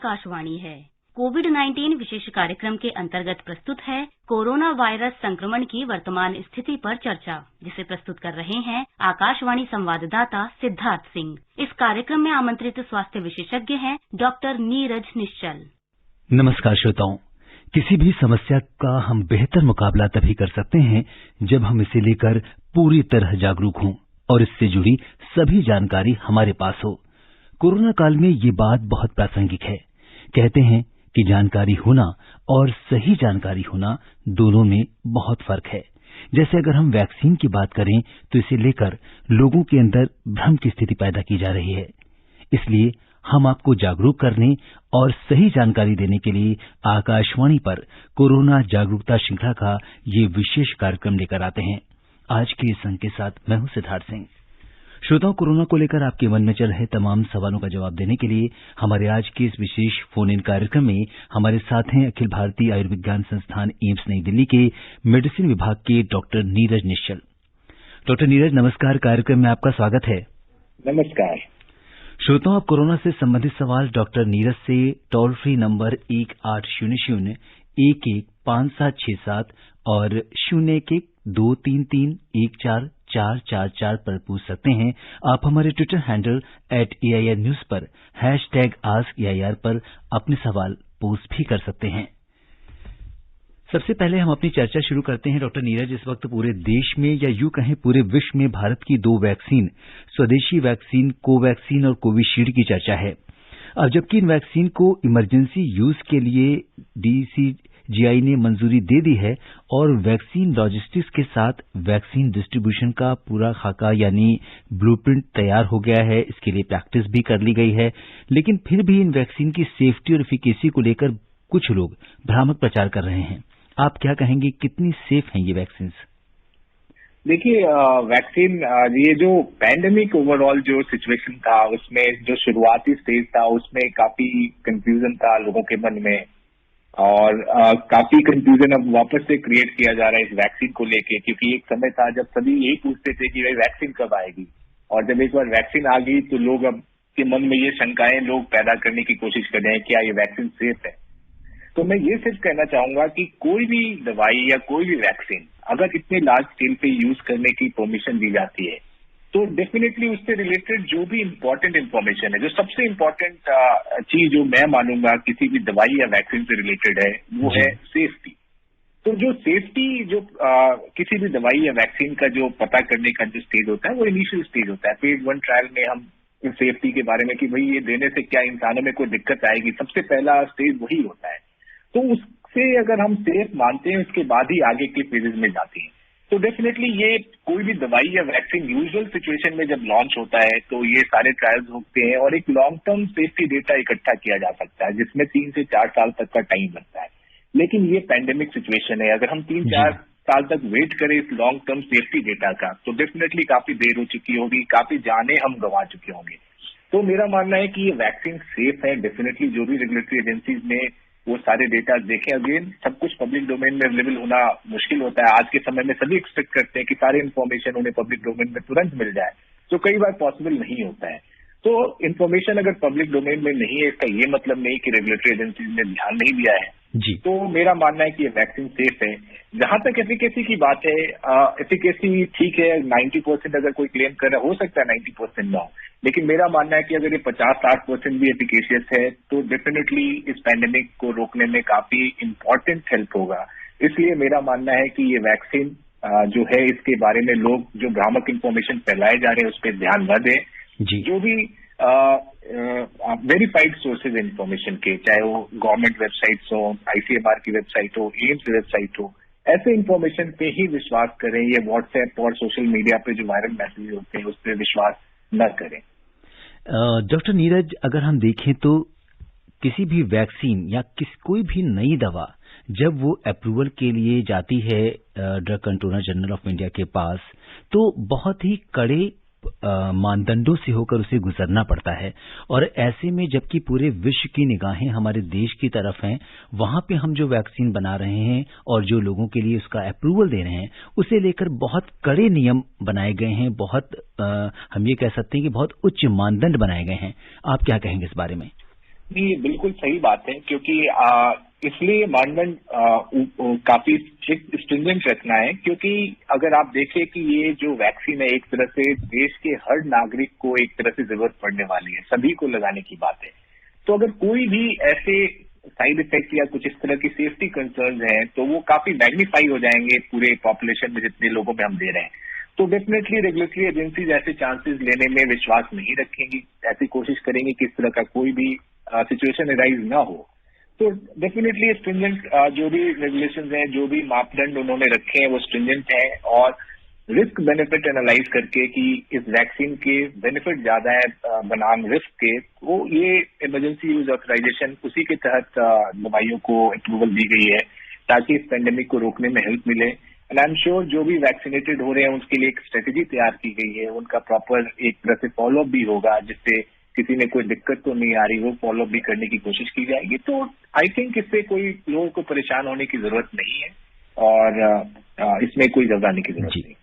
आकाशवाणी है। कोविड-19 विशेष कार्यक्रम के अंतर्गत प्रस्तुत है कोरोना वायरस संक्रमण की वर्तमान स्थिति पर चर्चा, जिसे प्रस्तुत कर रहे हैं आकाशवाणी संवाददाता सिद्धार्थ सिंह। इस कार्यक्रम में आमंत्रित स्वास्थ्य विशेषज्ञ हैं डॉक्टर नीरज निश्चल। नमस्कार श्रोताओं, किसी भी समस्या का हम बेहतर मुकाबला तभी कर सकते हैं जब हम इसे लेकर पूरी तरह जागरूक हों और इससे जुड़ी सभी जानकारी हमारे पास हो। कोरोना काल में ये बात बहुत प्रासंगिक है। कहते हैं कि जानकारी होना और सही जानकारी होना दोनों में बहुत फर्क है। जैसे अगर हम वैक्सीन की बात करें तो इसे लेकर लोगों के अंदर भ्रम की स्थिति पैदा की जा रही है। इसलिए हम आपको जागरूक करने और सही जानकारी देने के लिए आकाशवाणी पर कोरोना जागरूकता श्रृंखला का ये विशेष कार्यक्रम लेकर आते हैं। आज के इस अंक के साथ मैं हूं सिद्धार्थ सिंह। श्रोताओं, कोरोना को लेकर आपके मन में चल रहे तमाम सवालों का जवाब देने के लिए हमारे आज के इस विशेष फोन इन कार्यक्रम में हमारे साथ हैं अखिल भारतीय आयुर्विज्ञान संस्थान एम्स नई दिल्ली के मेडिसिन विभाग के डॉक्टर नीरज निश्चल। डॉक्टर नीरज, नमस्कार। कार्यक्रम में आपका स्वागत है। नमस्कार। श्रोताओं, आप कोरोना से संबंधित सवाल डॉक्टर नीरज से टोल फ्री नंबर 1800-115767 और 0112331444 पर पूछ सकते हैं। आप हमारे ट्विटर हैंडल @AIR News पर #AskAIR पर अपने सवाल पोस्ट भी कर सकते हैं। सबसे पहले हम अपनी चर्चा शुरू करते हैं। डॉक्टर नीरज, इस वक्त पूरे देश में या यूं कहें पूरे विश्व में भारत की 2 वैक्सीन, स्वदेशी वैक्सीन कोवैक्सीन और कोविशील्ड की चर्चा है। अब जबकि इन वैक्सीन को इमरजेंसी यूज के लिए DCGI ने मंजूरी दे दी है और वैक्सीन लॉजिस्टिक्स के साथ वैक्सीन डिस्ट्रीब्यूशन का पूरा खाका यानी ब्लूप्रिंट तैयार हो गया है। इसके लिए प्रैक्टिस भी कर ली गई है, लेकिन फिर भी इन वैक्सीन की सेफ्टी और एफिकेसी को लेकर कुछ लोग भ्रामक प्रचार कर रहे हैं। आप क्या कहेंगे, कितनी सेफ हैं ये वैक्सीन? देखिए, वैक्सीन ये जो पैंडेमिक ओवरऑल जो सिचुएशन था उसमें जो शुरुआती स्टेज था उसमें काफी कंफ्यूजन था लोगों के मन में और काफी कंफ्यूजन अब वापस से क्रिएट किया जा रहा है इस वैक्सीन को लेके, क्योंकि एक समय था जब सभी यही पूछते थे कि भाई वैक्सीन कब आएगी, और जब एक बार वैक्सीन आ गई तो लोग अब के मन में ये शंकाएं लोग पैदा करने की कोशिश कर रहे हैं, क्या ये वैक्सीन सेफ है। तो मैं ये सिर्फ कहना चाहूंगा कि कोई भी दवाई या कोई भी वैक्सीन अगर इतने लार्ज स्केल पे यूज करने की परमिशन दी जाती है तो डेफिनेटली उससे रिलेटेड जो भी इम्पोर्टेंट इन्फॉर्मेशन है, जो सबसे इम्पोर्टेंट चीज जो मैं मानूंगा किसी भी दवाई या वैक्सीन से रिलेटेड है, वो है सेफ्टी। तो जो सेफ्टी जो किसी भी दवाई या वैक्सीन का जो पता करने का जो स्टेज होता है वो इनिशियल स्टेज होता है। फेज 1 ट्रायल में हम सेफ्टी के बारे में कि भाई ये देने से क्या इंसानों में कोई दिक्कत आएगी, सबसे पहला स्टेज वही होता है। तो उससे अगर हम सेफ मानते हैं उसके बाद ही आगे के फेजेस में जाते हैं। तो डेफिनेटली ये कोई भी दवाई या वैक्सीन यूजुअल सिचुएशन में जब लॉन्च होता है तो ये सारे ट्रायल्स होते हैं और एक लॉन्ग टर्म सेफ्टी डेटा इकट्ठा किया जा सकता है जिसमें 3 से 4 साल तक का टाइम लगता है। लेकिन ये पैंडेमिक सिचुएशन है, अगर हम 3-4 साल तक वेट करें इस लॉन्ग टर्म सेफ्टी डेटा का तो डेफिनेटली काफी देर हो चुकी होगी, काफी जानें हम गंवा चुके होंगे। तो मेरा मानना है कि ये वैक्सीन सेफ है। डेफिनेटली जो भी रेगुलेटरी एजेंसीज ने वो सारे डेटा देखें। अगेन सब कुछ पब्लिक डोमेन में अवेलेबल होना मुश्किल होता है। आज के समय में सभी एक्सपेक्ट करते हैं कि सारी इन्फॉर्मेशन उन्हें पब्लिक डोमेन में तुरंत मिल जाए, तो कई बार पॉसिबल नहीं होता है। तो इन्फॉर्मेशन अगर पब्लिक डोमेन में नहीं है इसका ये मतलब नहीं कि रेगुलेटरी एजेंसीज ने ध्यान नहीं दिया है जी। तो मेरा मानना है कि ये वैक्सीन सेफ है। जहां तक एफिकेसी की बात है, एफिकेसी ठीक है, 90% अगर कोई क्लेम कर रहा है, हो सकता है 90% ना हो, लेकिन मेरा मानना है कि अगर ये 50-60% भी एफिकेशियस है तो डेफिनेटली इस पैंडेमिक को रोकने में काफी इम्पोर्टेंट हेल्प होगा। इसलिए मेरा मानना है कि ये वैक्सीन जो है इसके बारे में लोग जो भ्रामक इन्फॉर्मेशन फैलाए जा रहे हैं उस पर ध्यान न दें। जो भी वेरीफाइड सोर्सेज इन्फॉर्मेशन के, चाहे वो गवर्नमेंट वेबसाइट्स हो, ICMR की वेबसाइट हो, एम्स वेबसाइट हो, ऐसे इन्फॉर्मेशन पे ही विश्वास करें। ये व्हाट्सएप और सोशल मीडिया पे जो वायरल मैसेज होते हैं उस पर विश्वास न करें। डॉक्टर नीरज, अगर हम देखें तो किसी भी वैक्सीन या कोई भी नई दवा जब वो अप्रूवल के लिए जाती है drug controller general of India के पास तो बहुत ही कड़े मानदंडों से होकर उसे गुजरना पड़ता है। और ऐसे में जबकि पूरे विश्व की निगाहें हमारे देश की तरफ हैं, वहां पे हम जो वैक्सीन बना रहे हैं और जो लोगों के लिए उसका अप्रूवल दे रहे हैं उसे लेकर बहुत कड़े नियम बनाए गए हैं, हम ये कह सकते हैं कि बहुत उच्च मानदंड बनाए गए हैं। आप क्या कहेंगे इस बारे में? नहीं, ये बिल्कुल सही बात है, क्योंकि इसलिए मानदंड काफी स्ट्रिंजेंट रखना है, क्योंकि अगर आप देखें कि ये जो वैक्सीन है एक तरह से देश के हर नागरिक को एक तरह से जरूरत पड़ने वाली है, सभी को लगाने की बात है। तो अगर कोई भी ऐसे साइड इफेक्ट या कुछ इस तरह की सेफ्टी कंसर्न हैं तो वो काफी मैग्नीफाई हो जाएंगे पूरे पॉपुलेशन में जितने लोगों में हम दे रहे हैं। तो डेफिनेटली रेगुलेटरी एजेंसीज ऐसे चांसेस लेने में विश्वास नहीं रखेंगी, ऐसी कोशिश करेंगी कि इस तरह का कोई भी सिचुएशन अराइज ना हो। तो डेफिनेटली स्ट्रिंजेंट जो भी रेगुलेशंस हैं, जो भी मापदंड उन्होंने रखे हैं वो स्ट्रिंजेंट हैं, और रिस्क बेनिफिट एनालाइज करके कि इस वैक्सीन के बेनिफिट ज्यादा है बनाम रिस्क के, वो ये इमरजेंसी यूज ऑथराइजेशन उसी के तहत दवाइयों को अप्रूवल दी गई है ताकि इस पेंडेमिक को रोकने में हेल्प मिले। एंड आई एम श्योर जो भी वैक्सीनेटेड हो रहे हैं उसके लिए एक स्ट्रेटेजी तैयार की गई है, उनका प्रॉपर एक तरह से फॉलोअप भी होगा जिससे किसी में कोई दिक्कत तो नहीं आ रही, वो फॉलोअप भी करने की कोशिश की जाएगी। तो आई थिंक इससे कोई लोगों को परेशान होने की जरूरत नहीं है और इसमें कोई घबराने की जरूरत नहीं।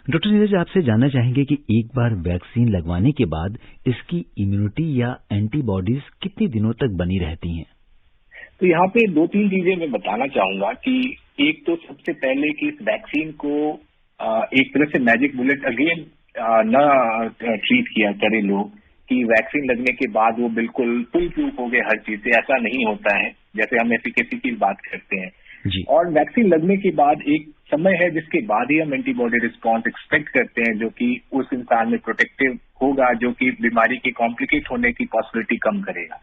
डॉक्टर नीरज, आपसे जानना चाहेंगे कि एक बार वैक्सीन लगवाने के बाद इसकी इम्यूनिटी या एंटीबॉडीज कितने दिनों तक बनी रहती हैं? तो यहाँ पे 2-3 चीजें मैं बताना चाहूंगा कि एक तो सबसे पहले कि इस वैक्सीन को एक तरह से मैजिक बुलेट अगेन न ट्रीट किया करे लोग कि वैक्सीन लगने के बाद वो बिल्कुल फुल प्रूफ हो गए हर चीज से, ऐसा नहीं होता है जैसे हम एफिकेसी की बात करते हैं जी। और वैक्सीन लगने के बाद एक समय है जिसके बाद ही हम एंटीबॉडी रिस्पॉन्स एक्सपेक्ट करते हैं जो कि उस इंसान में प्रोटेक्टिव होगा, जो कि बीमारी के कॉम्प्लिकेट होने की पॉसिबिलिटी कम करेगा।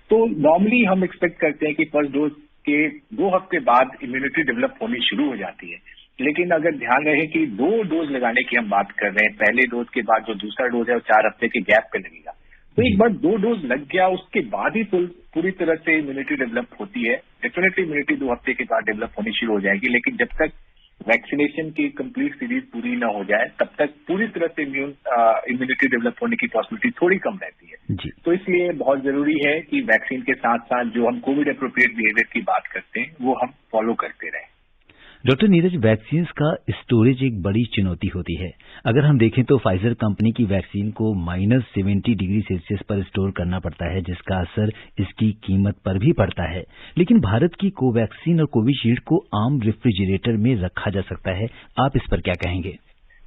तो नॉर्मली हम एक्सपेक्ट करते हैं कि फर्स्ट डोज के 2 हफ्ते बाद इम्यूनिटी डेवलप होनी शुरू हो जाती है, लेकिन अगर ध्यान रहे कि 2 डोज लगाने की हम बात कर रहे हैं, पहले डोज के बाद जो दूसरा डोज है वो 4 हफ्ते के गैप पे लगेगा। तो एक बार 2 डोज लग गया उसके बाद ही पूरी तरह से इम्यूनिटी डेवलप होती है। डेफिनेटली इम्यूनिटी 2 हफ्ते के बाद डेवलप होनी शुरू हो जाएगी, लेकिन जब तक वैक्सीनेशन की कंप्लीट सीरीज पूरी ना हो जाए तब तक पूरी तरह से इम्यूनिटी डेवलप होने की पॉसिबिलिटी थोड़ी कम रहती है जी। तो इसलिए बहुत जरूरी है कि वैक्सीन के साथ साथ जो हम कोविड अप्रोप्रिएट बिहेवियर की बात करते हैं वो हम फॉलो करते रहें। डॉक्टर नीरज, वैक्सीन का स्टोरेज एक बड़ी चुनौती होती है। अगर हम देखें तो फाइजर कंपनी की वैक्सीन को -70 डिग्री सेल्सियस पर स्टोर करना पड़ता है, जिसका असर इसकी कीमत पर भी पड़ता है। लेकिन भारत की कोवैक्सीन और कोविशील्ड को आम रेफ्रिजरेटर में रखा जा सकता है। आप इस पर क्या कहेंगे?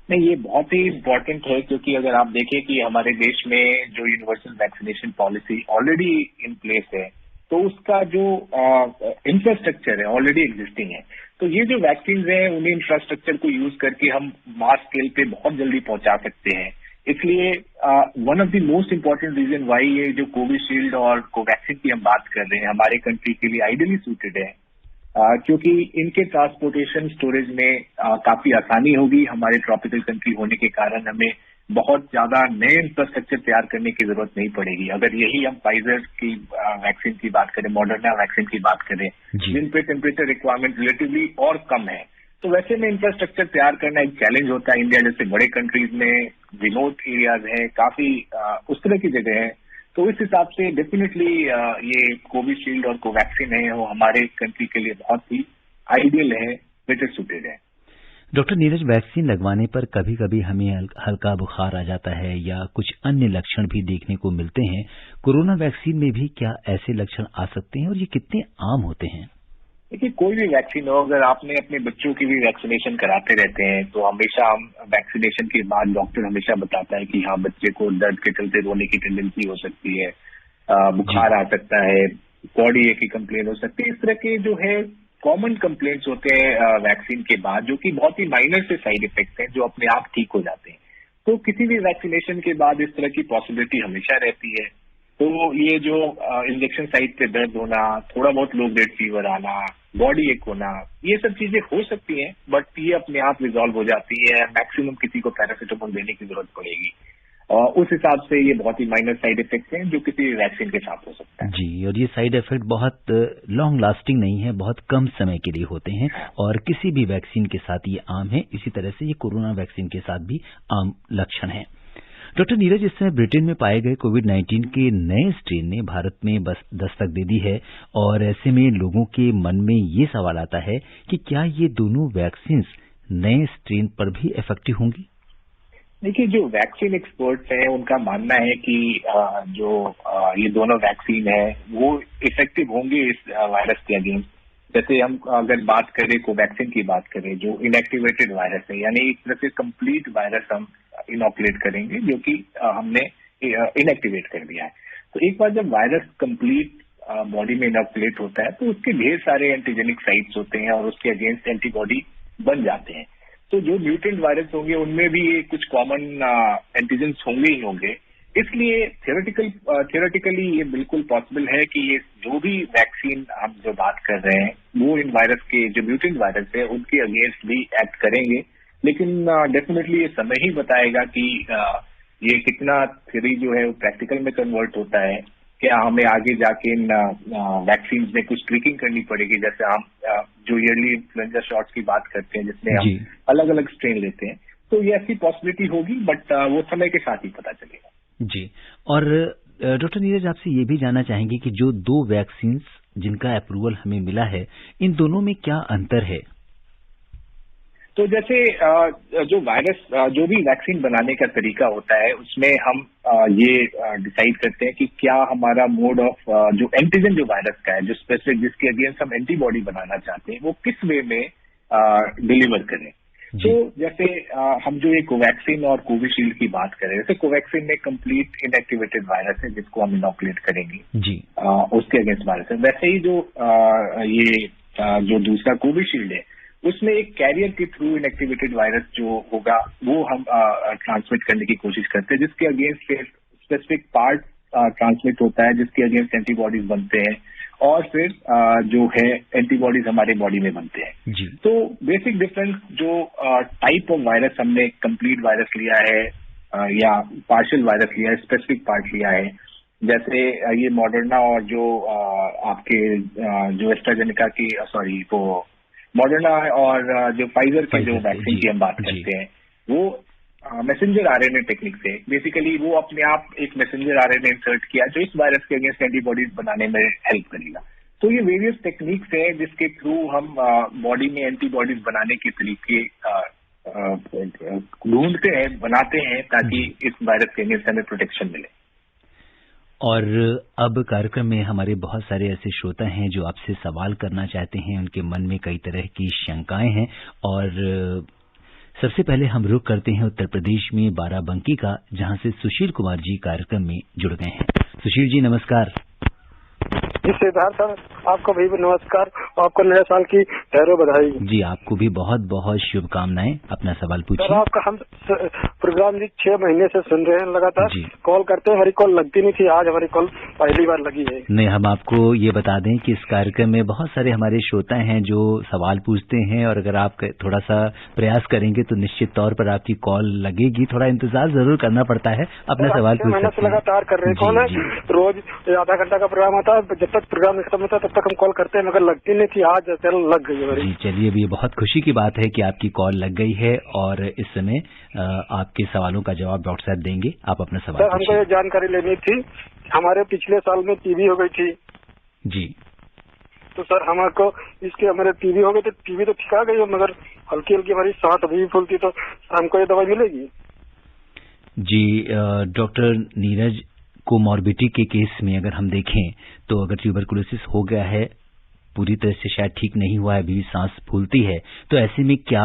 नहीं, ये बहुत ही इम्पोर्टेंट है क्योंकि अगर आप देखें कि हमारे देश में जो universal vaccination policy already in place है तो उसका जो इंफ्रास्ट्रक्चर है ऑलरेडी एग्जिस्टिंग है। तो ये जो वैक्सीन हैं उन्हें इंफ्रास्ट्रक्चर को यूज करके हम मास स्केल पे बहुत जल्दी पहुंचा सकते हैं। इसलिए one of the most important reason why ये जो कोविशील्ड और कोवैक्सीन की हम बात कर रहे हैं हमारे कंट्री के लिए आइडियली सूटेड है, क्योंकि इनके ट्रांसपोर्टेशन स्टोरेज में काफी आसानी होगी। हमारे ट्रॉपिकल कंट्री होने के कारण हमें बहुत ज्यादा नए इंफ्रास्ट्रक्चर तैयार करने की जरूरत नहीं पड़ेगी। अगर यही हम फाइजर की वैक्सीन की बात करें, मॉडर्ना वैक्सीन की बात करें, जिन पे टेम्परेचर रिक्वायरमेंट रिलेटिवली और कम है, तो वैसे में इंफ्रास्ट्रक्चर तैयार करना एक चैलेंज होता है। इंडिया जैसे बड़े कंट्रीज में रिमोट एरियाज है, काफी उस तरह की जगह है, तो इस हिसाब से डेफिनेटली ये कोविशील्ड और कोवैक्सीन है वो हमारे कंट्री के लिए बहुत ही आइडियल है, बेटर सूटेड है। डॉक्टर नीरज, वैक्सीन लगवाने पर कभी कभी हमें हल्का बुखार आ जाता है या कुछ अन्य लक्षण भी देखने को मिलते हैं। कोरोना वैक्सीन में भी क्या ऐसे लक्षण आ सकते हैं और ये कितने आम होते हैं? देखिए, कोई भी वैक्सीन हो, अगर आपने अपने बच्चों की भी वैक्सीनेशन कराते रहते हैं तो हमेशा हम वैक्सीनेशन के बाद डॉक्टर हमेशा बताता है कि हाँ, बच्चे को दर्द के चलते रोने की टेंडेंसी हो सकती है, बुखार आ सकता है, बॉडी एक की कंप्लेन हो सकती है। इस तरह के जो है कॉमन कंप्लेंट्स होते हैं वैक्सीन के बाद, जो कि बहुत ही माइनर से साइड इफेक्ट्स हैं जो अपने आप ठीक हो जाते हैं। तो किसी भी वैक्सीनेशन के बाद इस तरह की पॉसिबिलिटी हमेशा रहती है। तो ये जो इंजेक्शन साइट पे दर्द होना, थोड़ा बहुत लो ग्रेड फीवर आना, बॉडी एक होना, ये सब चीजें हो सकती हैं, बट ये अपने आप रिजॉल्व हो जाती है। मैक्सिमम किसी को पैरासिटामोल देने की जरूरत पड़ेगी और उस हिसाब से ये बहुत ही माइनर साइड इफेक्ट्स हैं जो किसी भी वैक्सीन के साथ हो सकता है। जी, और ये साइड इफेक्ट बहुत लॉन्ग लास्टिंग नहीं है, बहुत कम समय के लिए होते हैं और किसी भी वैक्सीन के साथ ये आम है। इसी तरह से ये कोरोना वैक्सीन के साथ भी आम लक्षण है। डॉक्टर नीरज, इस समय ब्रिटेन में पाए गए कोविड-19 के नए स्ट्रेन ने भारत में बस दस्तक दे दी है और ऐसे में लोगों के मन में ये सवाल आता है कि क्या ये दोनों वैक्सीन नए स्ट्रेन पर भी इफेक्टिव होंगी? देखिए, जो वैक्सीन एक्सपर्ट्स हैं उनका मानना है कि ये दोनों वैक्सीन है वो इफेक्टिव होंगे इस वायरस के अगेंस्ट। जैसे हम अगर बात करें कोवैक्सीन की बात करें, जो इनएक्टिवेटेड वायरस है, यानी एक तरह से कंप्लीट वायरस हम इनॉकुलेट करेंगे जो कि हमने इनएक्टिवेट कर दिया है। तो एक बार जब वायरस कंप्लीट बॉडी में इनॉकुलेट होता है तो उसके ढेर सारे एंटीजेनिक साइट्स होते हैं और उसके अगेंस्ट एंटीबॉडी बन जाते हैं। तो जो म्यूटेंट वायरस होंगे उनमें भी ये कुछ कॉमन एंटीजेंस होंगे ही होंगे। इसलिए थियोरेटिकली ये बिल्कुल पॉसिबल है कि ये जो भी वैक्सीन हम जो बात कर रहे हैं वो इन वायरस के जो म्यूटेंट वायरस है उनके अगेंस्ट भी एक्ट करेंगे। लेकिन डेफिनेटली ये समय ही बताएगा कि ये कितना थ्योरी जो है वो प्रैक्टिकल में कन्वर्ट होता है। क्या हमें आगे जाके इन वैक्सीन में कुछ ट्विकिंग करनी पड़ेगी, जैसे हम जो ईयरली इन्फ्लुएंजा शॉट्स की बात करते हैं जिसमें हम अलग अलग स्ट्रेन लेते हैं, तो ये ऐसी पॉसिबिलिटी होगी, बट वो समय के साथ ही पता चलेगा। जी। और डॉक्टर नीरज, आपसे ये भी जानना चाहेंगे कि जो दो वैक्सीन जिनका अप्रूवल हमें मिला है, इन दोनों में क्या अंतर है? तो जैसे जो वायरस जो भी वैक्सीन बनाने का तरीका होता है उसमें हम ये डिसाइड करते हैं कि क्या हमारा मोड ऑफ जो एंटीजन जो वायरस का है, जो स्पेसिफिक जिसके अगेंस्ट हम एंटीबॉडी बनाना चाहते हैं, वो किस वे में डिलीवर करें। तो जैसे हम जो ये कोवैक्सीन और कोविशील्ड की बात करें, जैसे कोवैक्सीन में कंप्लीट इनएक्टिवेटेड वायरस है जिसको हम इनॉकुलेट करेंगे जी, उसके अगेंस्ट वायरस है। वैसे ही जो दूसरा कोविशील्ड है उसमें एक कैरियर के थ्रू इनएक्टिवेटेड वायरस जो होगा वो हम ट्रांसमिट करने की कोशिश करते हैं, जिसके अगेंस्ट फिर स्पेसिफिक पार्ट ट्रांसमिट होता है जिसके अगेंस्ट एंटीबॉडीज बनते हैं और फिर जो है एंटीबॉडीज हमारे बॉडी में बनते हैं जी। तो बेसिक डिफरेंस जो टाइप ऑफ वायरस हमने कंप्लीट वायरस लिया है या पार्शियल वायरस लिया है, स्पेसिफिक पार्ट लिया है, जैसे ये मॉडर्ना और जो आपके जो एस्ट्राजेनेका की मॉडर्ना और जो फाइजर के जो वैक्सीन की हम बात करते हैं, वो मैसेंजर आरएनए टेक्निक से बेसिकली वो अपने आप एक मैसेंजर आरएनए इंसर्ट किया जो इस वायरस के अगेंस्ट एंटीबॉडीज बनाने में हेल्प करेगा। तो ये वेरियस टेक्निक्स हैं जिसके थ्रू हम बॉडी में एंटीबॉडीज बनाने के तरीके ढूंढते हैं, बनाते हैं, ताकि इस वायरस के अगेंस्ट हमें प्रोटेक्शन मिले। और अब कार्यक्रम में हमारे बहुत सारे ऐसे श्रोता हैं जो आपसे सवाल करना चाहते हैं, उनके मन में कई तरह की शंकाएं हैं। और सबसे पहले हम रुख करते हैं उत्तर प्रदेश में बाराबंकी का, जहां से सुशील कुमार जी कार्यक्रम में जुड़ गए हैं। सुशील जी नमस्कार। जी सिद्धार्थ सर, आपको भी नमस्कार, आपको नए साल की ढेरों बधाई। जी आपको भी बहुत बहुत शुभकामनाएं। अपना सवाल पूछिए। आपका हम प्रोग्राम जी 6 महीने से सुन रहे हैं, लगातार कॉल करते हैं, हमारी कॉल लगती नहीं थी, आज हमारी कॉल पहली बार लगी है। नहीं, हम आपको ये बता दें कि इस कार्यक्रम में बहुत सारे हमारे श्रोता हैं जो सवाल पूछते हैं, और अगर आप थोड़ा सा प्रयास करेंगे तो निश्चित तौर पर आपकी कॉल लगेगी। थोड़ा इंतजार जरूर करना पड़ता है, अपना सवाल पूछ सकते हैं। लगातार कर रहे हैं कॉल, रोज आधा घंटा का प्रोग्राम आता है, जब तक प्रोग्राम खत्म होता है तब तक हम कॉल करते हैं, मगर लगती नहीं थी, आज लग गई है। जी चलिए, अभी बहुत खुशी की बात है कि आपकी कॉल लग गई है और इस समय आपके सवालों का जवाब डॉक्टर साहब देंगे। आप अपना सवाल सर, हमको ये जानकारी लेनी थी, हमारे पिछले साल में टीबी हो गई थी जी। तो सर हमारे टीबी हो गई, तो टीबी तो ठीक आ गई है, मगर हल्की हल्की हमारी सांस अभी भी फूलती, तो हमको ये दवाई मिलेगी? जी डॉक्टर नीरज, कोमॉर्बिडिटी के केस में अगर हम देखें तो अगर ट्यूबरकुलोसिस हो गया है, पूरी तरह से शायद ठीक नहीं हुआ है, अभी सांस फूलती है, तो ऐसे में क्या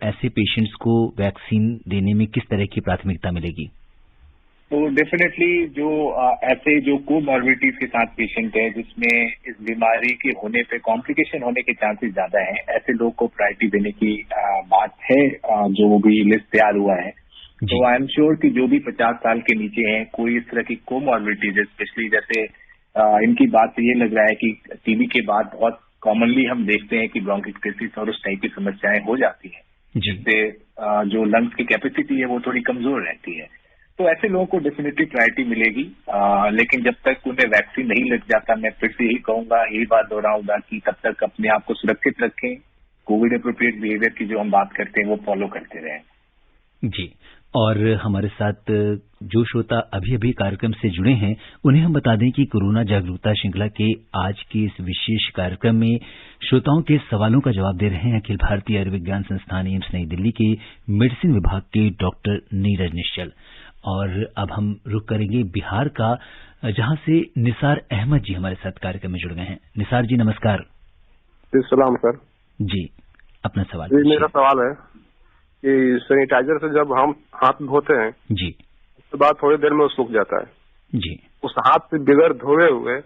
ऐसे पेशेंट्स को वैक्सीन देने में किस तरह की प्राथमिकता मिलेगी? तो डेफिनेटली जो कोमॉर्बिडिटीज के साथ पेशेंट है जिसमें इस बीमारी के होने पे कॉम्प्लिकेशन होने के चांसेस ज्यादा हैं, ऐसे लोग को प्रायोरिटी देने की बात है, जो भी लिस्ट तैयार हुआ है। तो आई एम श्योर कि जो भी 50 साल के नीचे हैं, कोई इस तरह की कोमॉर्बिडिटीज, स्पेशली जैसे इनकी बात से ये लग रहा है कि टीबी के बाद बहुत कॉमनली हम देखते हैं कि ब्रोंकाइटिस और उस टाइप की समस्याएं हो जाती हैं, जिससे जो लंग्स की कैपेसिटी है वो थोड़ी कमजोर रहती है। तो ऐसे लोगों को डेफिनेटली प्रायोरिटी मिलेगी, लेकिन जब तक उन्हें वैक्सीन नहीं लग जाता, मैं फिर से यही कहूंगा, यही बात दोहराऊंगा कि तब तक अपने आप को सुरक्षित रखें, कोविड एप्रोप्रिएट बिहेवियर की जो हम बात करते हैं वो फॉलो करते रहें। जी, और हमारे साथ जो श्रोता अभी अभी कार्यक्रम से जुड़े हैं उन्हें हम बता दें कि कोरोना जागरूकता श्रृंखला के आज के इस विशेष कार्यक्रम में श्रोताओं के सवालों का जवाब दे रहे हैं अखिल भारतीय आयुर्विज्ञान संस्थान एम्स नई दिल्ली के मेडिसिन विभाग के डॉक्टर नीरज निश्चल। और अब हम रुख करेंगे बिहार का, जहां से निसार अहमद जी हमारे साथ कार्यक्रम में जुड़ गए हैं। निसार जी नमस्कार। सलाम सर जी, अपना सवाल। जी, मेरा सवाल है कि सैनिटाइजर से जब हम हाथ धोते हैं जी, उसके बाद थोड़ी देर में वो सूख जाता है जी, उस हाथ से बगैर धोए हुए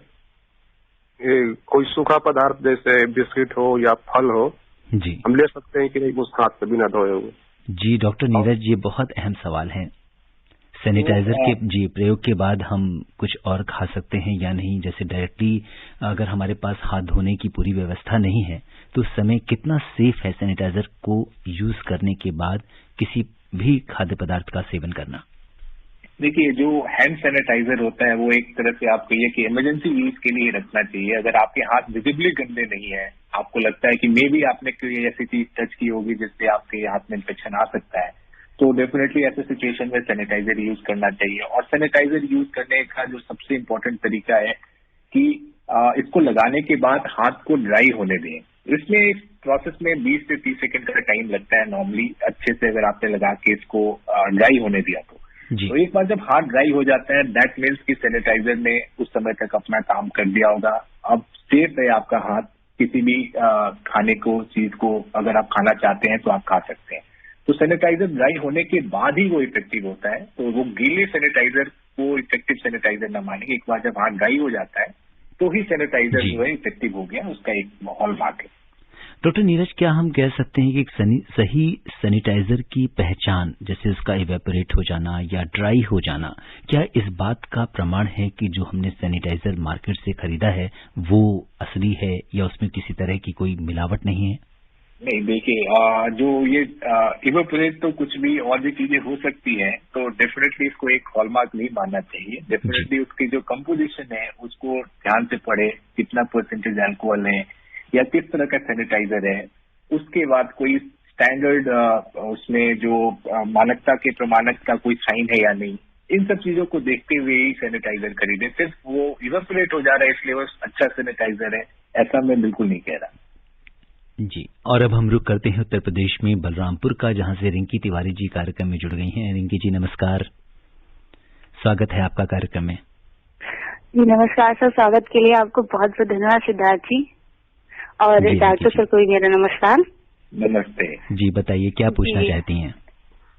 कोई सूखा पदार्थ जैसे बिस्किट हो या फल हो जी, हम ले सकते हैं कि नहीं उस हाथ से बिना धोए हुए? जी डॉक्टर नीरज, ये बहुत अहम सवाल है। सैनिटाइजर के जी प्रयोग के बाद हम कुछ और खा सकते हैं या नहीं? जैसे डायरेक्टली अगर हमारे पास हाथ धोने की पूरी व्यवस्था नहीं है तो उस समय कितना सेफ है सैनिटाइजर को यूज करने के बाद किसी भी खाद्य पदार्थ का सेवन करना? देखिए, जो हैंड सैनिटाइजर होता है वो एक तरह से आप कहिए कि इमरजेंसी यूज के लिए रखना चाहिए। अगर आपके हाथ विजिबली गंदे नहीं है, आपको लगता है कि मे बी आपने कोई ऐसी चीज टच की होगी जिससे आपके हाथ में इन्फेक्शन आ सकता है, तो डेफिनेटली ऐसे सिचुएशन में सैनिटाइजर यूज करना चाहिए। और सैनिटाइजर यूज करने का जो सबसे इम्पोर्टेंट तरीका है कि इसको लगाने के बाद हाथ को ड्राई होने दें। इसमें इस प्रोसेस में 20 से 30 सेकंड का टाइम लगता है नॉर्मली, अच्छे से अगर आपने लगा के इसको ड्राई होने दिया तो एक बार जब हाथ ड्राई हो जाता है दैट मीन्स कि सैनिटाइजर ने उस समय तक अपना काम कर दिया होगा। अब सेफ है आपका हाथ, किसी भी खाने को चीज को अगर आप खाना चाहते हैं तो आप खा सकते हैं। तो सैनिटाइजर ड्राई होने के बाद ही वो इफेक्टिव होता है। तो वो गीले सैनिटाइजर को इफेक्टिव सैनिटाइजर न मानेंगे। एक बार जब हाथ ड्राई हो जाता है तो ही सैनिटाइजर जो है इफेक्टिव हो गया, उसका एक हॉलमार्क है। डॉक्टर नीरज, क्या हम कह सकते हैं कि एक सही सैनिटाइजर की पहचान, जैसे उसका इवेपोरेट हो जाना या ड्राई हो जाना, क्या इस बात का प्रमाण है कि जो हमने सैनिटाइजर मार्केट से खरीदा है वो असली है या उसमें किसी तरह की कोई मिलावट नहीं है? नहीं, देखिए, जो ये इवेपोरेट तो कुछ भी और भी चीजें हो सकती हैं, तो डेफिनेटली इसको एक हॉलमार्क नहीं मानना चाहिए। डेफिनेटली उसकी जो कंपोजिशन है उसको ध्यान से पढ़े, कितना परसेंटेज अल्कोहल है या किस तरह का सैनिटाइजर है। उसके बाद कोई स्टैंडर्ड उसमें जो मानकता के प्रमाणक का कोई साइन है या नहीं, इन सब चीजों को देखते हुए ही सैनिटाइजर खरीदे। सिर्फ वो इवेपोरेट हो जा रहा है इसलिए वो अच्छा सैनिटाइजर है, ऐसा मैं बिल्कुल नहीं कह रहा। जी, और अब हम रुक करते हैं उत्तर प्रदेश में बलरामपुर का, जहां से रिंकी तिवारी जी कार्यक्रम में जुड़ गई हैं। रिंकी जी नमस्कार, स्वागत है आपका कार्यक्रम में। जी नमस्कार सर, स्वागत के लिए आपको बहुत बहुत धन्यवाद सिद्धार्थ जी। और डॉक्टर सर को भी मेरा नमस्कार। नमस्ते जी, बताइए क्या पूछना चाहती हैं?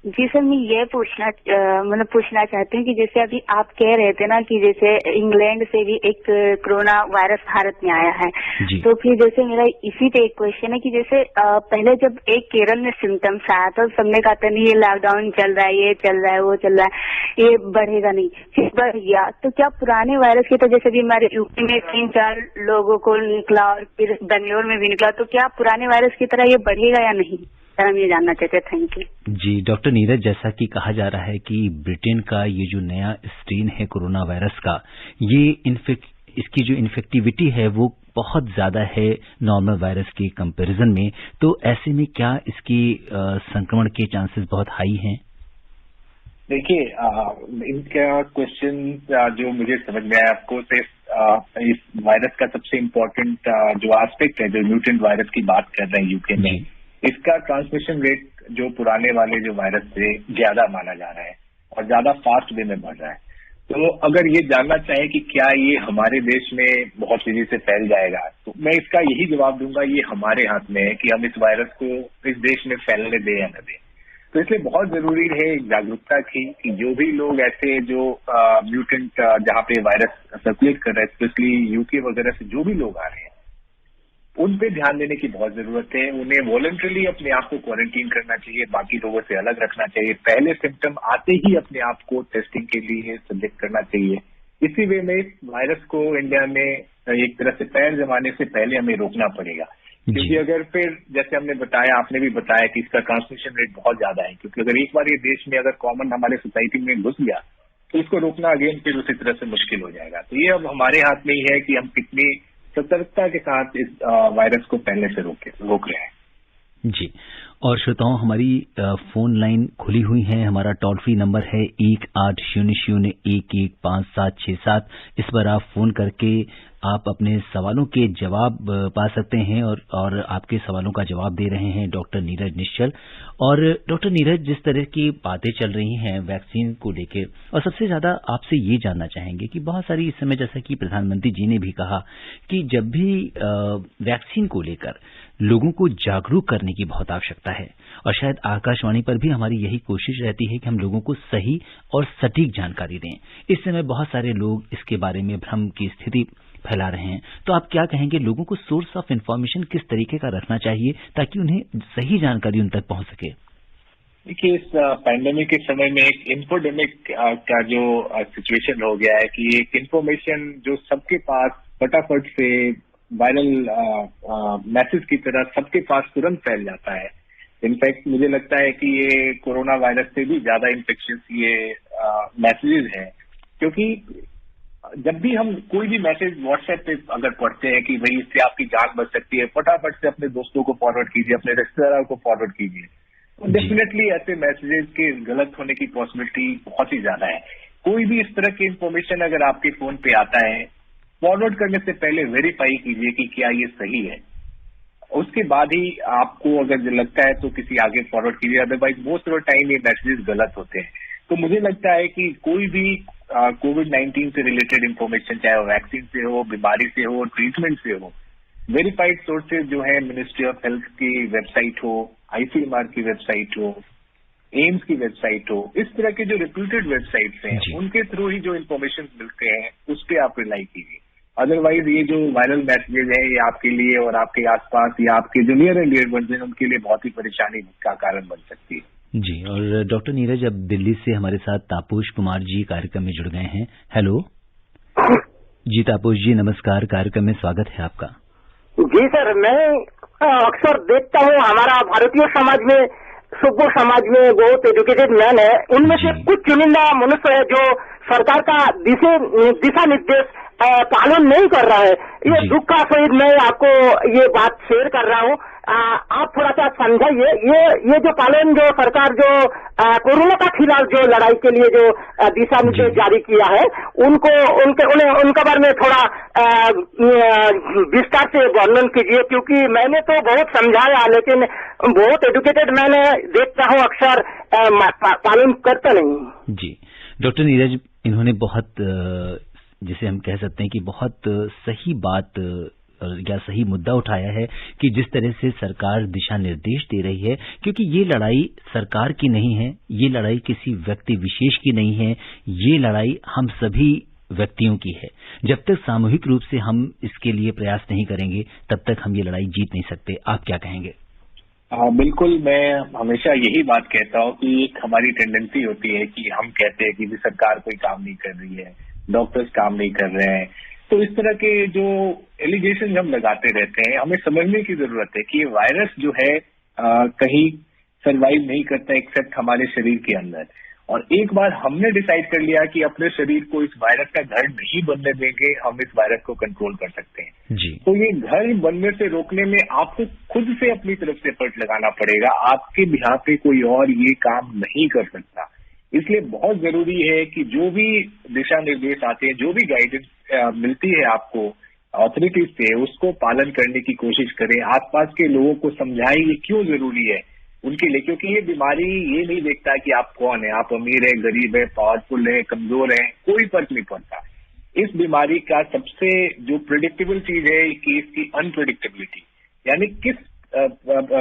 जी सर, मैं ये पूछना चाहती हूँ कि जैसे अभी आप कह रहे थे ना कि जैसे इंग्लैंड से भी एक कोरोना वायरस भारत में आया है, तो फिर जैसे मेरा इसी पे एक क्वेश्चन है कि जैसे पहले जब एक केरल में सिम्टम्स आया तो सबने कहा था नहीं ये लॉकडाउन चल रहा है, ये चल रहा है, वो चल रहा है, ये बढ़ेगा नहीं, फिर बढ़ गया। तो क्या पुराने वायरस की, तो जैसे भी हमारे यूपी में 3-4 लोगों को निकला और फिर बेंगलोर में भी निकला, तो क्या पुराने वायरस की तरह ये बढ़ेगा या नहीं? हम ये जानना चाहते हैं। Thank you. जी डॉक्टर नीरज, जैसा कि कहा जा रहा है कि ब्रिटेन का ये जो नया स्ट्रेन है कोरोना वायरस का, ये इसकी जो इन्फेक्टिविटी है वो बहुत ज्यादा है नॉर्मल वायरस के कंपैरिजन में, तो ऐसे में क्या इसकी संक्रमण के चांसेस बहुत हाई हैं? देखिए, इनका क्वेश्चन जो मुझे समझ में आया आपको, इस वायरस का सबसे इम्पोर्टेंट जो एस्पेक्ट है, जो म्यूटेंट वायरस की बात कर रहे हैं यूके में, इसका ट्रांसमिशन रेट जो पुराने वाले जो वायरस से ज्यादा माना जा रहा है और ज्यादा फास्ट वे में बढ़ रहा है। तो अगर ये जानना चाहें कि क्या ये हमारे देश में बहुत तेजी से फैल जाएगा, तो मैं इसका यही जवाब दूंगा, ये हमारे हाथ में है कि हम इस वायरस को इस देश में फैलने दें या न दें। तो इसलिए बहुत जरूरी है जागरूकता की कि जो भी लोग ऐसे जो म्यूटेंट जहाँ पे वायरस सर्कुलेट कर रहा है, स्पेशली यूके वगैरह से जो भी लोग आ रहे हैं, उन पे ध्यान देने की बहुत जरूरत है। उन्हें वॉलंटरली अपने आप को क्वारंटीन करना चाहिए, बाकी लोगों से अलग रखना चाहिए। पहले सिम्टम आते ही अपने आप को टेस्टिंग के लिए सब्जेक्ट करना चाहिए। इसी वे में वायरस को इंडिया में एक तरह से पैर जमाने से पहले हमें रोकना पड़ेगा, क्योंकि अगर फिर जैसे हमने बताया, आपने भी बताया कि इसका ट्रांसमिशन रेट बहुत ज्यादा है, क्योंकि अगर एक बार ये देश में अगर कॉमन हमारे सोसाइटी में घुस गया तो इसको रोकना अगेन फिर उसी तरह से मुश्किल हो जाएगा। तो ये अब हमारे हाथ में ही है कि हम कितनी सतर्कता के साथ इस वायरस को पहले से रोक रहे हैं। जी, और श्रोताओं, हमारी फोन लाइन खुली हुई है। हमारा टोल फ्री नंबर है 1800115767। इस पर आप फोन करके आप अपने सवालों के जवाब पा सकते हैं और आपके सवालों का जवाब दे रहे हैं डॉक्टर नीरज निश्चल। और डॉक्टर नीरज, जिस तरह की बातें चल रही हैं वैक्सीन को लेकर, और सबसे ज्यादा आपसे ये जानना चाहेंगे कि बहुत सारी इस समय, जैसा कि प्रधानमंत्री जी ने भी कहा कि जब भी वैक्सीन को लेकर लोगों को जागरूक करने की बहुत आवश्यकता है, और शायद आकाशवाणी पर भी हमारी यही कोशिश रहती है कि हम लोगों को सही और सटीक जानकारी दें। इस समय बहुत सारे लोग इसके बारे में भ्रम की स्थिति फैला रहे हैं, तो आप क्या कहेंगे, लोगों को सोर्स ऑफ इंफॉर्मेशन किस तरीके का रखना चाहिए ताकि उन्हें सही जानकारी उन तक पहुंच सके? देखिए, इस पैंडेमिक के समय में एक इन्फोडेमिक का जो सिचुएशन हो गया है कि एक इन्फॉर्मेशन जो सबके पास फटाफट से वायरल मैसेज की तरह सबके पास तुरंत फैल जाता है। इनफैक्ट मुझे लगता है कि ये कोरोना वायरस से भी ज्यादा इन्फेक्शियस ये मैसेजेस हैं, क्योंकि जब भी हम कोई भी मैसेज व्हाट्सएप पे अगर पढ़ते हैं कि भाई इससे आपकी जान बच सकती है, फटाफट से अपने दोस्तों को फॉरवर्ड कीजिए, अपने रिश्तेदारों को फॉरवर्ड कीजिए। तो डेफिनेटली ऐसे मैसेजेस के गलत होने की पॉसिबिलिटी बहुत ही ज्यादा है। कोई भी इस तरह की इंफॉर्मेशन अगर आपके फोन पे आता है, फॉरवर्ड करने से पहले वेरीफाई कीजिए कि क्या ये सही है। उसके बाद ही आपको अगर लगता है तो किसी आगे फॉरवर्ड कीजिए, otherwise most of the time ये मैसेजेस गलत होते हैं। तो मुझे लगता है कि कोई भी कोविड-19 से रिलेटेड इंफॉर्मेशन, चाहे वो वैक्सीन से हो, बीमारी से हो, ट्रीटमेंट से हो, वेरीफाइड सोर्सेज जो है मिनिस्ट्री ऑफ हेल्थ की वेबसाइट हो, ICMR की वेबसाइट हो, एम्स की वेबसाइट हो, इस तरह के जो रेप्यूटेड वेबसाइट्स हैं उनके थ्रू ही जो इन्फॉर्मेशन मिलते हैं उस पर आप रिलाई कीजिए। अदरवाइज ये जो वायरल मैसेजेस है ये आपके लिए और आपके आसपास या आपके जो नियर एंड डियर वंस हैं उनके लिए बहुत ही परेशानी का कारण बन सकती है। जी, और डॉक्टर नीरज, अब दिल्ली से हमारे साथ तापस कुमार जी कार्यक्रम में जुड़ गए हैं। हेलो जी, तापस जी नमस्कार, कार्यक्रम में स्वागत है आपका। जी सर, मैं अक्सर देखता हूँ हमारा भारतीय समाज में, सुब्बो समाज में बहुत एजुकेटेड मैन है, उनमें से कुछ चुनिंदा मनुष्य है जो सरकार का दिशा निर्देश पालन नहीं कर रहा है। ये दुख का सहित मैं आपको ये बात शेयर कर रहा हूँ, आप थोड़ा सा समझाइए। ये जो पालन, जो सरकार जो कोरोना के खिलाफ जो लड़ाई के लिए जो दिशा निर्देश जारी किया है, उनके बारे में थोड़ा विस्तार से वर्णन कीजिए, क्योंकि मैंने तो बहुत समझाया लेकिन बहुत एजुकेटेड मैंने देखता हूँ अक्सर पालन करता नहीं। जी, डॉक्टर नीरज, इन्होंने बहुत, जिसे हम कह सकते हैं कि बहुत सही बात या सही मुद्दा उठाया है कि जिस तरह से सरकार दिशा निर्देश दे रही है, क्योंकि ये लड़ाई सरकार की नहीं है, ये लड़ाई किसी व्यक्ति विशेष की नहीं है, ये लड़ाई हम सभी व्यक्तियों की है। जब तक सामूहिक रूप से हम इसके लिए प्रयास नहीं करेंगे तब तक हम ये लड़ाई जीत नहीं सकते। आप क्या कहेंगे? बिल्कुल, मैं हमेशा यही बात कहता हूँ कि एक हमारी टेंडेंसी होती है कि हम कहते हैं कि सरकार कोई काम नहीं कर रही है, डॉक्टर्स काम नहीं कर रहे हैं। तो इस तरह के जो एलिगेशन हम लगाते रहते हैं, हमें समझने की जरूरत है कि ये वायरस जो है कहीं सरवाइव नहीं करता एक्सेप्ट हमारे शरीर के अंदर। और एक बार हमने डिसाइड कर लिया कि अपने शरीर को इस वायरस का घर नहीं बनने देंगे, हम इस वायरस को कंट्रोल कर सकते हैं। जी। तो ये घर बनने से रोकने में आपको खुद से अपनी तरफ से एफर्ट लगाना पड़ेगा। आपके बिहाफ पे कोई और ये काम नहीं कर सकता। इसलिए बहुत जरूरी है कि जो भी दिशा निर्देश आते हैं, जो भी गाइडेंस मिलती है आपको ऑथोरिटीज से, उसको पालन करने की कोशिश करें। आसपास के लोगों को समझाएं ये क्यों जरूरी है उनके लिए, क्योंकि ये बीमारी ये नहीं देखता कि आप कौन है, आप अमीर है, गरीब है, पावरफुल है, कमजोर है, कोई फर्क नहीं पड़ता। इस बीमारी का सबसे जो प्रेडिक्टेबल चीज है कि इसकी अनप्रेडिक्टेबिलिटी, यानी किस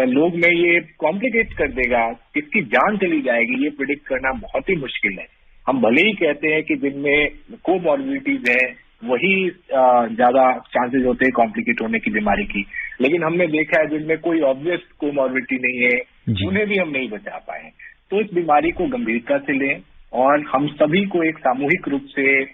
लोग में ये कॉम्प्लिकेट कर देगा, किसकी जान चली जाएगी, ये प्रिडिक्ट करना बहुत ही मुश्किल है। हम भले ही कहते हैं कि जिनमें कोमॉर्बिडिटीज है वही ज्यादा चांसेस होते हैं कॉम्प्लिकेट होने की बीमारी की, लेकिन हमने देखा है जिनमें कोई ऑब्वियस कोमॉर्बिडिटी नहीं है उन्हें भी हम नहीं बचा पाए। तो इस बीमारी को गंभीरता से लें और हम सभी को एक सामूहिक रूप से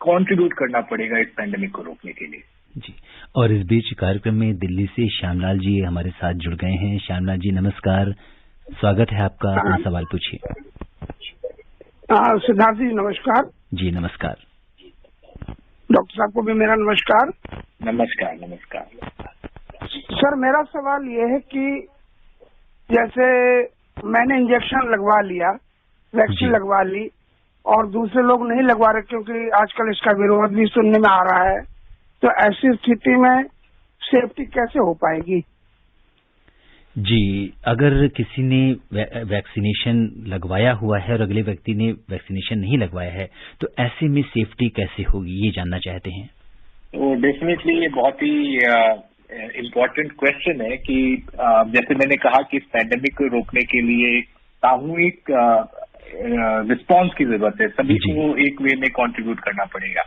कॉन्ट्रीब्यूट करना पड़ेगा इस पैंडेमिक को रोकने के लिए। जी, और इस बीच कार्यक्रम में दिल्ली से श्यामलाल जी हमारे साथ जुड़ गए हैं। श्यामलाल जी नमस्कार, स्वागत है आपका, अपना सवाल पूछिए। सिद्धार्थ जी नमस्कार। जी नमस्कार। डॉक्टर साहब को भी मेरा नमस्कार। नमस्कार। नमस्कार सर, मेरा सवाल ये है कि जैसे मैंने इंजेक्शन लगवा लिया, वैक्सीन लगवा ली, और दूसरे लोग नहीं लगवा रहे क्योंकि आजकल इसका विरोध भी सुनने में आ रहा है, तो ऐसी स्थिति में सेफ्टी कैसे हो पाएगी? जी, अगर किसी ने वैक्सीनेशन लगवाया हुआ है और अगले व्यक्ति ने वैक्सीनेशन नहीं लगवाया है, तो ऐसे में सेफ्टी कैसे होगी, ये जानना चाहते हैं। तो डेफिनेटली ये बहुत ही इम्पोर्टेंट क्वेश्चन है कि जैसे मैंने कहा कि इस पैंडेमिक को रोकने के लिए सामूहिक रिस्पांस की जरूरत है, सभी को एक वे में कंट्रीब्यूट करना पड़ेगा।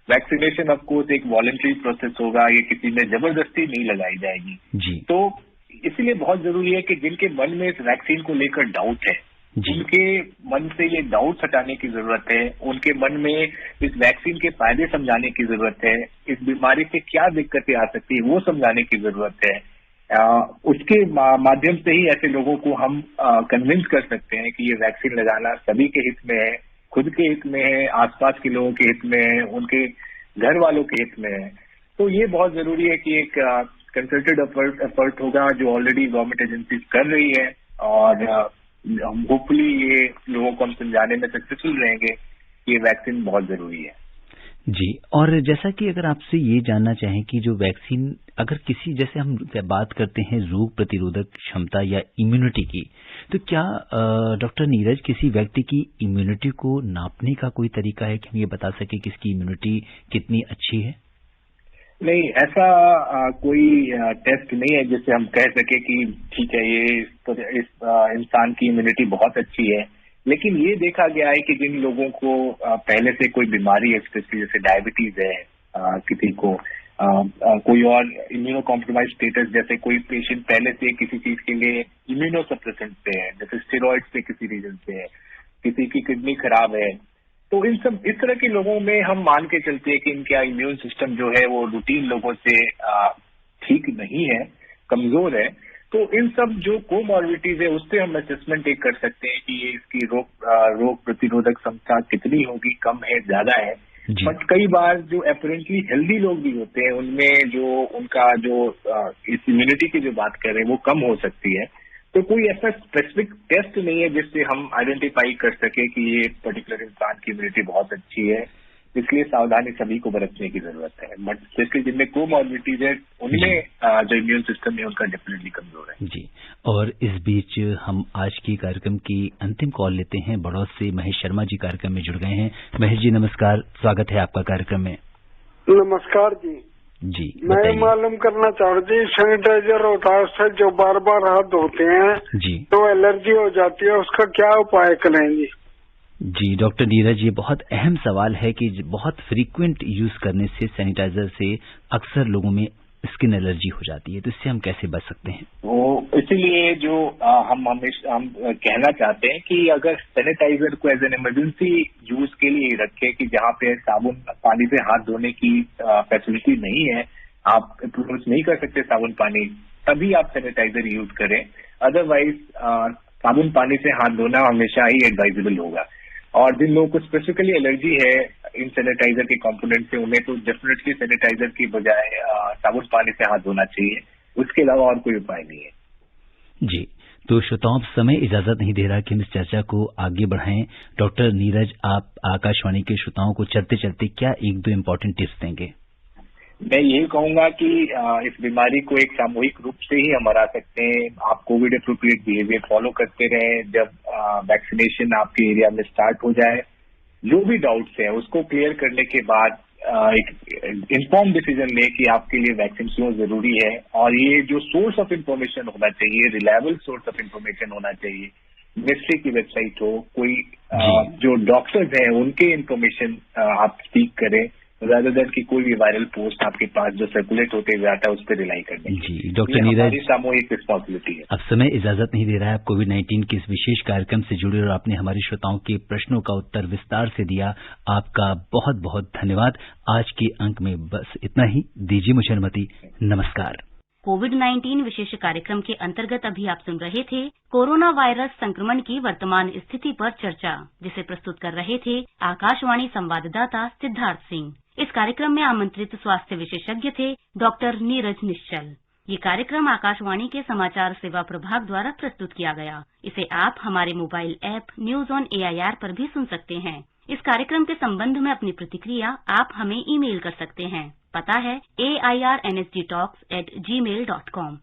वैक्सीनेशन ऑफ कोर्स एक वॉलंटरी प्रोसेस होगा, ये किसी में जबरदस्ती नहीं लगाई जाएगी जी। तो इसीलिए बहुत जरूरी है कि जिनके मन में इस वैक्सीन को लेकर डाउट है, उनके मन से ये डाउट हटाने की जरूरत है, उनके मन में इस वैक्सीन के फायदे समझाने की जरूरत है, इस बीमारी से क्या दिक्कतें आ सकती है वो समझाने की जरूरत है। उसके माध्यम से ही ऐसे लोगों को हम कन्विंस कर सकते हैं कि ये वैक्सीन लगाना सभी के हित में है, खुद के हित में है, आसपास के लोगों के हित में है, उनके घर वालों के हित में है। तो ये बहुत जरूरी है कि एक कंसल्टेड एफर्ट होगा जो ऑलरेडी गवर्नमेंट एजेंसीज कर रही है, और होपफुली ये लोगों को हम समझाने में सक्सेसफुल रहेंगे कि ये वैक्सीन बहुत जरूरी है जी। और जैसा कि अगर आपसे ये जानना चाहें कि जो वैक्सीन अगर किसी, जैसे हम बात करते हैं रोग प्रतिरोधक क्षमता या इम्यूनिटी की, तो क्या डॉक्टर नीरज किसी व्यक्ति की इम्यूनिटी को नापने का कोई तरीका है कि हम ये बता सके कि इसकी इम्यूनिटी कितनी अच्छी है? नहीं, ऐसा कोई टेस्ट नहीं है जिससे हम कह सके कि ठीक है ये इस इंसान की इम्यूनिटी बहुत अच्छी है। लेकिन ये देखा गया है कि जिन लोगों को पहले से कोई बीमारी है, स्पेशली जैसे डायबिटीज है, किसी को कोई और इम्यूनो कॉम्प्रोमाइज स्टेटस, जैसे कोई पेशेंट पहले से किसी चीज के लिए इम्यूनो सप्रेसेंट पे है, जैसे स्टेरॉइड पे किसी रीजन से है, किसी की किडनी खराब है, तो इस तरह के लोगों में हम मान के चलते हैं कि इनका इम्यून सिस्टम जो है वो रूटीन लोगों से ठीक नहीं है, कमजोर है। तो इन सब जो कोमॉर्बिडिटीज है उससे हम असेसमेंट एक कर सकते हैं कि ये इसकी रोग प्रतिरोधक क्षमता कितनी होगी, कम है, ज्यादा है। बट कई बार जो अपरेंटली हेल्दी लोग भी होते हैं उनमें जो उनका जो इस इम्यूनिटी की जो बात कर रहे हैं वो कम हो सकती है। तो कोई ऐसा स्पेसिफिक टेस्ट नहीं है जिससे हम आइडेंटिफाई कर सके कि ये पर्टिकुलर इंसान की इम्यूनिटी बहुत अच्छी है, इसलिए सावधानी सभी को बरतने की जरूरत है। बट स्पेशली जिनमें कोमॉर्बिडिटीज है उनमें जो इम्यून सिस्टम है उनका डेफिनेटली कमजोर है जी। और इस बीच हम आज की कार्यक्रम की अंतिम कॉल लेते हैं। बड़ौद से महेश शर्मा जी कार्यक्रम में जुड़ गए हैं। महेश जी नमस्कार, स्वागत है आपका कार्यक्रम में। नमस्कार जी। मैं मालूम करना चाह रही थी, सैनिटाइजर होता है उससे जो बार बार हाथ धोते हैं जी, तो एलर्जी हो जाती है, उसका क्या उपाय करेंगे? जी डॉक्टर नीरज, ये बहुत अहम सवाल है कि बहुत फ्रीक्वेंट यूज करने से सैनिटाइजर से अक्सर लोगों में स्किन एलर्जी हो जाती है, तो इससे हम कैसे बच सकते हैं? तो इसीलिए जो हम कहना चाहते हैं कि अगर सैनिटाइजर को एज एन इमरजेंसी यूज के लिए रखें कि जहाँ पे साबुन पानी से हाथ धोने की फैसिलिटी नहीं है, आप अप्रोच नहीं कर सकते साबुन पानी, तभी आप सैनिटाइजर यूज करें। अदरवाइज साबुन पानी से हाथ धोना हमेशा ही एडवाइजेबल होगा। और जिन लोगों को स्पेसिफिकली एलर्जी है इन सैनिटाइजर के कंपोनेंट से, उन्हें तो डेफिनेटली सैनिटाइजर की बजाय साबुन पानी से हाथ धोना चाहिए, उसके अलावा और कोई उपाय नहीं है जी। तो श्रोताओं, समय इजाजत नहीं दे रहा कि हम इस चर्चा को आगे बढ़ाएं। डॉक्टर नीरज, आप आकाशवाणी के श्रोताओं को चलते चलते क्या एक दो इम्पोर्टेंट टिप्स देंगे? मैं यही कहूंगा कि इस बीमारी को एक सामूहिक रूप से ही हम हरा सकते हैं। आप कोविड एप्रोप्रिएट बिहेवियर फॉलो करते रहें। जब वैक्सीनेशन आपके एरिया में स्टार्ट हो जाए, जो भी डाउट्स हैं उसको क्लियर करने के बाद एक इन्फॉर्म डिसीजन लें कि आपके लिए वैक्सीन क्यों जरूरी है। और ये जो सोर्स ऑफ इन्फॉर्मेशन होना चाहिए, रिलायबल सोर्स ऑफ इन्फॉर्मेशन होना चाहिए। मिनिस्ट्री की वेबसाइट हो, कोई जो डॉक्टर्स हैं उनके इन्फॉर्मेशन आप स्पीक करें, rather than कि कोई भी वायरल पोस्ट आपके पास जो सर्कुलेट होते जाता है उस पर रिलाई करने की। जी डॉक्टर नीरज, सामूहिक रिस्पॉन्सिबिलिटी है। अब समय इजाजत नहीं दे रहा है। आप कोविड-19 के इस विशेष कार्यक्रम से जुड़े और आपने हमारे श्रोताओं के प्रश्नों का उत्तर विस्तार से दिया, आपका बहुत बहुत धन्यवाद। आज के अंक में बस इतना ही, दीजिए मुझे अनुमति, नमस्कार। कोविड-19 विशेष कार्यक्रम के अंतर्गत अभी आप सुन रहे थे कोरोना वायरस संक्रमण की वर्तमान स्थिति पर चर्चा, जिसे प्रस्तुत कर रहे थे आकाशवाणी संवाददाता सिद्धार्थ सिंह। इस कार्यक्रम में आमंत्रित स्वास्थ्य विशेषज्ञ थे डॉक्टर नीरज निश्चल। ये कार्यक्रम आकाशवाणी के समाचार सेवा प्रभाग द्वारा प्रस्तुत किया गया। इसे आप हमारे mobile app news on AIR पर भी सुन सकते हैं। इस कार्यक्रम के संबंध में अपनी प्रतिक्रिया आप हमें ईमेल कर सकते हैं। पता है airnsgtalks@gmail.com।